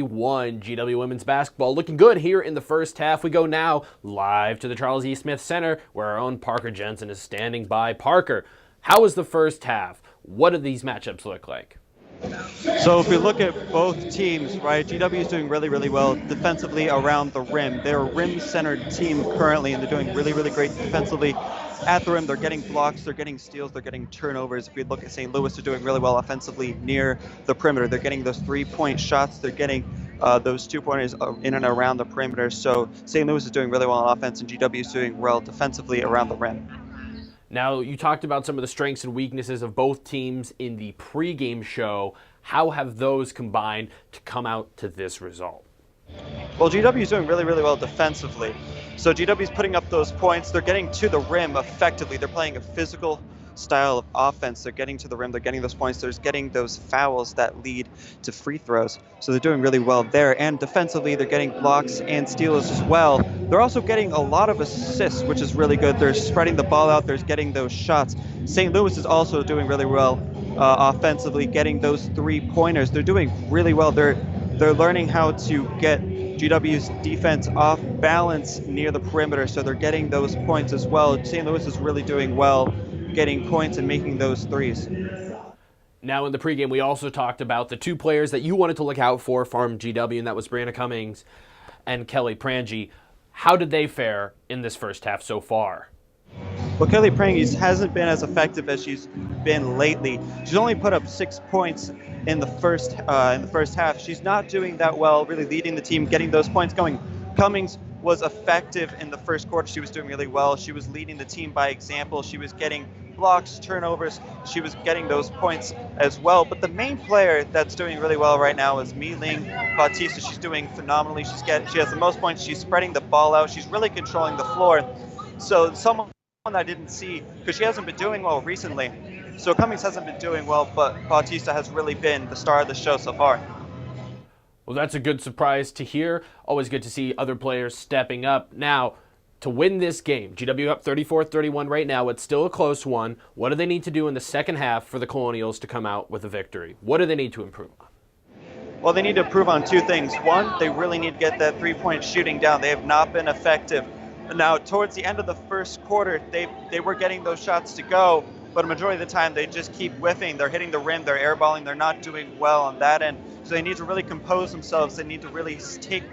won GW Women's Basketball. Looking good here in the first half. We go now live to the Charles E. Smith Center where our own Parker Jensen is standing by. Parker, how was the first half? What do these matchups look like? So if we look at both teams, right, GW is doing really, really well defensively around the rim. They're a rim-centered team currently, and they're doing really, really great defensively at the rim. They're getting blocks, they're getting steals, they're getting turnovers. If we look at St. Louis, they're doing really well offensively near the perimeter. They're getting those three-point shots. They're getting those two-pointers in and around the perimeter. So St. Louis is doing really well on offense, and GW is doing well defensively around the rim. Now, you talked about some of the strengths and weaknesses of both teams in the pregame show. How have those combined to come out to this result? Well, GW is doing really, really well defensively. So GW is putting up those points. They're getting to the rim effectively. They're playing a physical style of offense. They're getting to the rim. They're getting those points. They're getting those fouls that lead to free throws. So they're doing really well there. And defensively, they're getting blocks and steals as well. They're also getting a lot of assists, which is really good. They're spreading the ball out. They're getting those shots. St. Louis is also doing really well offensively, getting those three-pointers. They're doing really well. They're learning how to get GW's defense off balance near the perimeter, so they're getting those points as well. St. Louis is really doing well getting points and making those threes. Now in the pregame, we also talked about the two players that you wanted to look out for from GW, and that was Brianna Cummings and Kelly Prange. How did they fare in this first half so far? Well, Kelly Prange hasn't been as effective as she's been lately. She's only put up 6 points in the first half. She's not doing that well, really leading the team, getting those points going. Cummings was effective in the first quarter. She was doing really well. She was leading the team by example. She was getting blocks, turnovers. She was getting those points as well. But the main player that's doing really well right now is Mi-Ling Bautista. She's doing phenomenally. She has the most points. She's spreading the ball out. She's really controlling the floor. So someone I didn't see, because she hasn't been doing well recently. So Cummings hasn't been doing well, but Bautista has really been the star of the show so far. Well, that's a good surprise to hear. Always good to see other players stepping up. Now, to win this game, GW up 34-31 right now. It's still a close one. What do they need to do in the second half for the Colonials to come out with a victory? What do they need to improve on? Well, they need to improve on two things. One, they really need to get that three-point shooting down. They have not been effective. Now, towards the end of the first quarter, they were getting those shots to go, but a majority of the time they just keep whiffing. They're hitting the rim, they're airballing, they're not doing well on that end. So they need to really compose themselves. They need to really take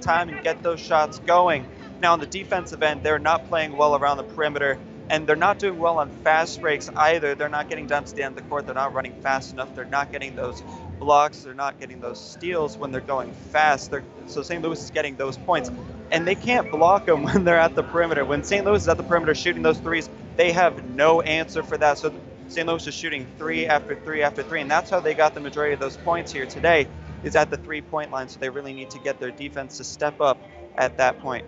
time and get those shots going. Now, on the defensive end, they're not playing well around the perimeter, and they're not doing well on fast breaks either. They're not getting down to the end of the court. They're not running fast enough. They're not getting those blocks. They're not getting those steals when they're going fast. So St. Louis is getting those points. And they can't block them when they're at the perimeter. When St. Louis is at the perimeter shooting those threes, they have no answer for that. So St. Louis is shooting three after three after three, and that's how they got the majority of those points here today, is at the three-point line. So they really need to get their defense to step up at that point.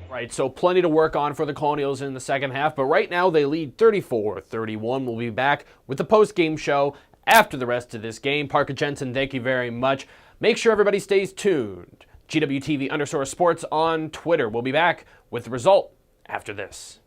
Right, so plenty to work on for the Colonials in the second half, but right now they lead 34-31. We'll be back with the post-game show after the rest of this game. Parker Jensen, thank you very much. Make sure everybody stays tuned. GWTV_sports on Twitter. We'll be back with the result after this.